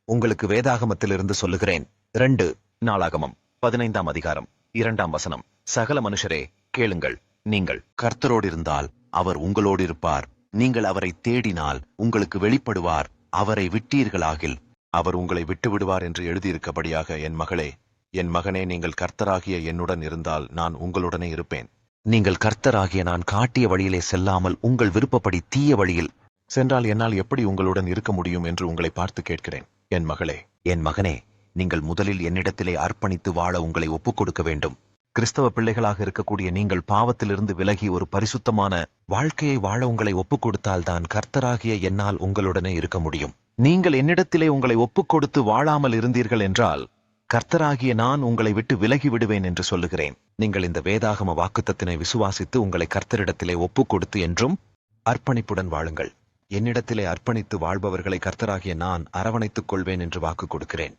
உங்களுக்கு வேதாகமத்திலிருந்து சொல்லுகிறேன். 2 நாளாகமம் 15ஆம் அதிகாரம் 2ஆம் வசனம். சகல மனுஷரே கேளுங்கள். நீங்கள் கர்த்தரோடிருந்தால் அவர் உங்களோடு இருப்பார். நீங்கள் அவரை தேடினால் உங்களுக்கு வெளிப்படுவார். அவரை விட்டீர்களாகில் அவர் உங்களை விட்டு விடுவார் என்று எழுதியிருக்கபடியாக, என் மகளே, என் மகனே, நீங்கள் கர்த்தராகிய என்னுடன் இருந்தால் நான் உங்களுடனே இருப்பேன். நீங்கள் கர்த்தராகிய நான் காட்டிய வழியிலே செல்லாமல் உங்கள் விருப்பப்படி தீய வழியில் சென்றால் என்னால் எப்படி உங்களுடன் இருக்க முடியும் என்று உங்களை பார்த்து கேட்கிறேன். என் மகளே, என் மகனே, நீங்கள் முதலில் என்னிடத்திலே அர்ப்பணித்து வாழ உங்களை ஒப்புக் கொடுக்க வேண்டும். கிறிஸ்தவ பிள்ளைகளாக இருக்கக்கூடிய நீங்கள் பாவத்திலிருந்து விலகி ஒரு பரிசுத்தமான வாழ்க்கையை வாழ உங்களை ஒப்புக் கொடுத்தால் தான் கர்த்தராகிய என்னால் உங்களுடனே இருக்க முடியும். நீங்கள் என்னிடத்திலே உங்களை ஒப்புக் கொடுத்து வாழாமல் இருந்தீர்கள் என்றால் கர்த்தராகிய நான் உங்களை விட்டு விலகி விடுவேன் என்று சொல்லுகிறேன். நீங்கள் இந்த வேதாகம வாக்குத்தத்தினை விசுவாசித்து உங்களை கர்த்தரிடத்திலே ஒப்புக் கொடுத்து என்றும் அர்ப்பணிப்புடன் வாழுங்கள். என்னிடத்திலே அர்ப்பணித்து வாழ்பவர்களை கர்த்தராகிய நான் அரவணைத்துக் கொள்வேன் என்று வாக்கு கொடுக்கிறேன்.